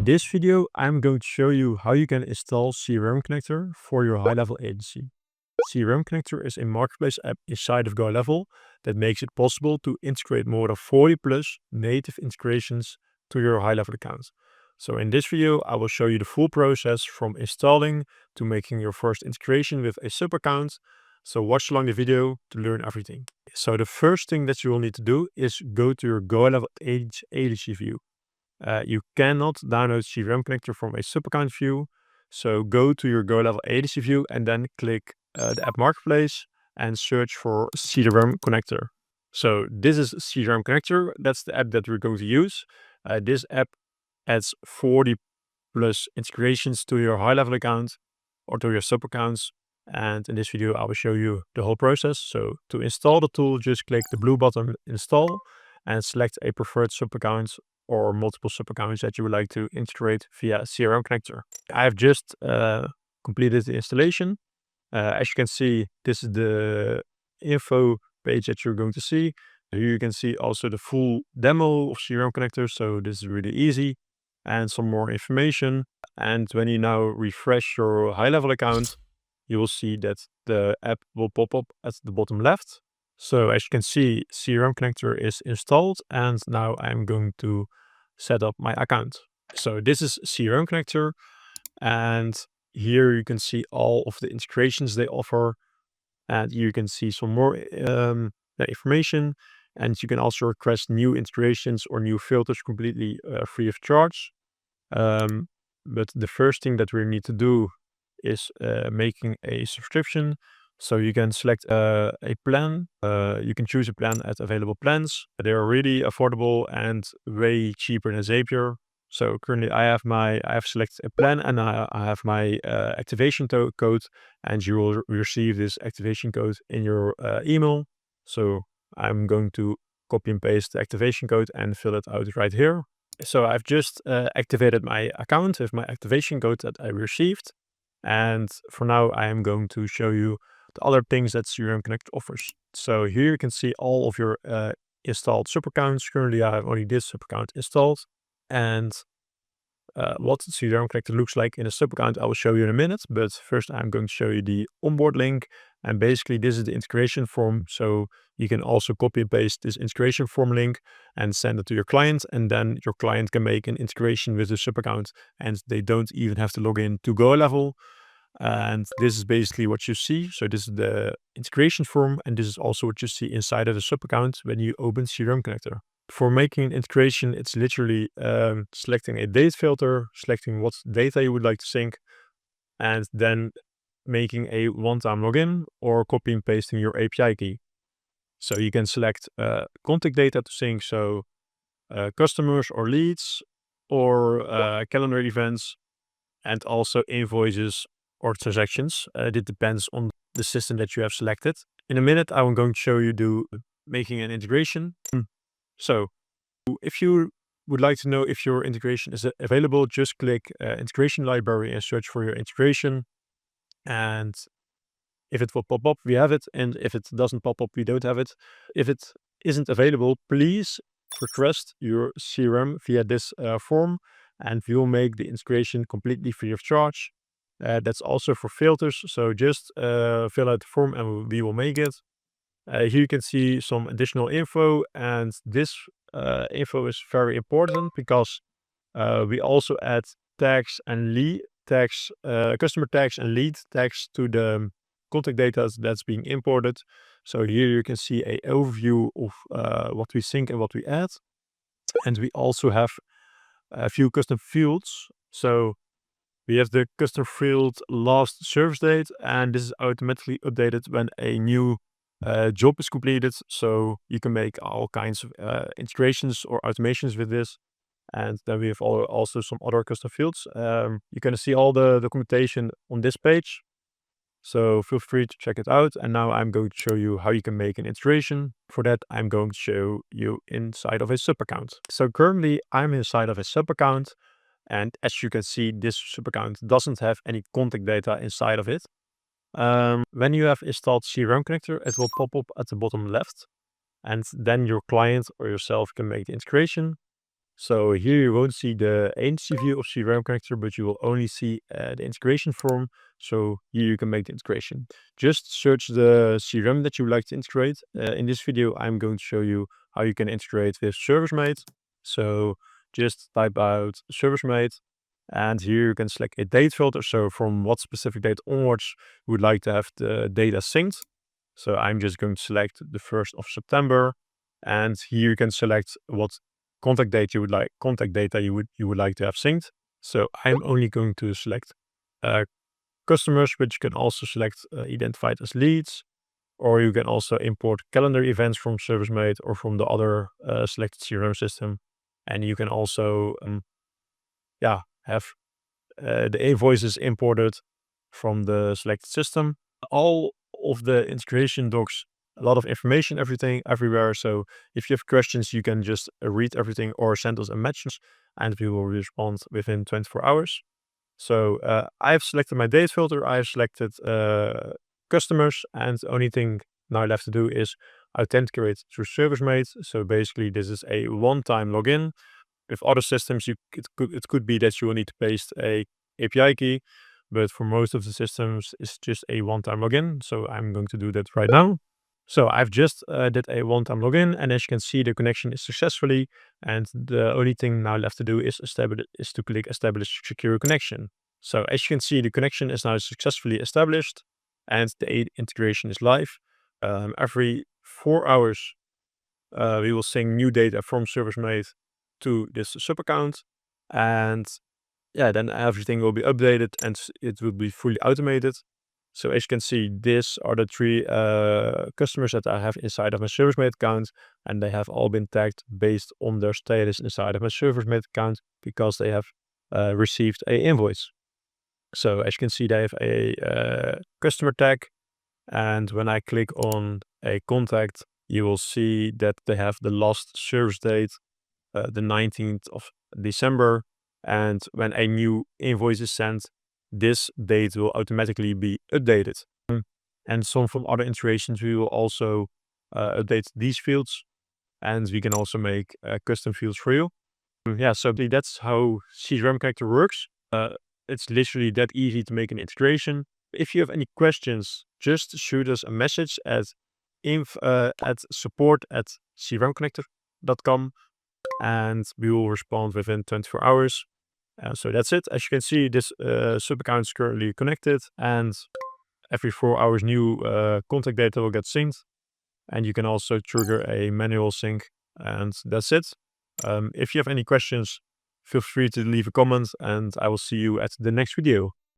this video, I'm going to show you how you can install CRM Connector for your high-level agency. CRM Connector is a marketplace app inside of GoHighLevel that makes it possible to integrate more than 40 plus native integrations to your high-level account. So in this video, I will show you the full process from installing to making your first integration with a sub-account. So watch along the video to learn everything. So the first thing that you will need to do is go to your GoHighLevel agency view. You cannot download CRM Connector from a sub-account view. So go to your GoHighLevel agency view and then click the app marketplace and search for CRM Connector. So this is CRM Connector. That's the app that we're going to use. This app adds 40 plus integrations to your high-level account or to your sub-accounts. And in this video, I will show you the whole process. So to install the tool, just click the blue button install and select a preferred sub-account or multiple sub-accounts that you would like to integrate via CRM Connector. I have just completed the installation. As you can see, this is the info page that you're going to see. Here you can see also the full demo of CRM Connector. So this is really easy and some more information. And when you now refresh your high-level account, you will see that the app will pop up at the bottom left. So as you can see, CRM Connector is installed and now I'm going to set up my account. So this is CRM Connector and here you can see all of the integrations they offer and you can see some more information, and you can also request new integrations or new filters completely free of charge. But the first thing that we need to do is making a subscription. So you can select a plan. You can choose a plan at available plans. They are really affordable and way cheaper than Zapier. So currently I have selected a plan and I have my activation code, and you will receive this activation code in your email. So I'm going to copy and paste the activation code and fill it out right here. So I've just activated my account with my activation code that I received. And for now, I am going to show you the other things that CRM Connect offers. So here you can see all of your installed sub-accounts. Currently, I have only this sub-account installed. And what CRM Connector looks like in a sub-account, I will show you in a minute. But first, I'm going to show you the onboard link. And basically, this is the integration form. So you can also copy and paste this integration form link and send it to your client. And then your client can make an integration with the sub-account. And they don't even have to log in to GoHighLevel. And this is basically what you see. So this is the integration form. And this is also what you see inside of the sub-account when you open CRM Connector. For making an integration, it's literally selecting a date filter, selecting what data you would like to sync, and then making a one-time login or copy and pasting your API key. So you can select contact data to sync, so customers or leads or calendar events, and also invoices or transactions. It depends on the system that you have selected. In a minute, I'm going to show you making an integration. So if you would like to know if your integration is available, just click integration library and search for your integration. And if it will pop up, we have it. And if it doesn't pop up, we don't have it. If it isn't available, please request your CRM via this form, and we will make the integration completely free of charge. That's also for filters. So just fill out the form and we will make it. Here you can see some additional info, and this info is very important because we also add tags and lead tags, customer tags and lead tags to the contact data that's being imported. So here you can see an overview of what we sync and what we add. And we also have a few custom fields. So we have the custom field last service date, and this is automatically updated when a new job is completed. So you can make all kinds of integrations or automations with this. And then we have also some other custom fields. You can see all the documentation on this page. So feel free to check it out. And now I'm going to show you how you can make an integration. For that, I'm going to show you inside of a sub-account. So currently I'm inside of a sub-account. And as you can see, this sub-account doesn't have any contact data inside of it. When you have installed CRM Connector, it will pop up at the bottom left. And then your client or yourself can make the integration. So here you won't see the agency view of CRM Connector, but you will only see the integration form. So here you can make the integration. Just search the CRM that you would like to integrate. In this video, I'm going to show you how you can integrate with ServiceMate. So just type out ServiceMate, and here you can select a date filter. So from what specific date onwards you would like to have the data synced. So I'm just going to select the 1st of September, and here you can select what contact data you would like to have synced. So I'm only going to select customers, which you can also select identified as leads, or you can also import calendar events from ServiceMate or from the other selected CRM system. And you can also have the invoices imported from the selected system. All of the integration docs, a lot of information, everything, everywhere. So if you have questions, you can just read everything or send us a message and we will respond within 24 hours. So I've selected my date filter. I've selected customers, and the only thing now left to do is authenticate through ServiceMate. So basically this is a one-time login. With other systems, it could be that you will need to paste a API key, but for most of the systems, it's just a one-time login. So I'm going to do that right now. So I've just did a one-time login, and as you can see, the connection is successfully. And the only thing now left to do is to click Establish Secure Connection. So as you can see, the connection is now successfully established, and the integration is live. Every 4 hours, we will sync new data from ServiceMate to this sub account, and then everything will be updated and it will be fully automated. So as you can see, these are the 3 customers that I have inside of my ServiceMate account, and they have all been tagged based on their status inside of my ServiceMate account because they have received a invoice. So as you can see, they have a customer tag, and when I click on a contact, you will see that they have the last service date, the 19th of December. And when a new invoice is sent, this date will automatically be updated. And some from other integrations, we will also update these fields, and we can also make custom fields for you. So that's how CRM Connector works. It's literally that easy to make an integration. If you have any questions, just shoot us a message at support@crmconnector.com, and we will respond within 24 hours. So that's it. As you can see, this sub account is currently connected, and every 4 hours new contact data will get synced. And you can also trigger a manual sync, and that's it. If you have any questions, feel free to leave a comment, and I will see you at the next video.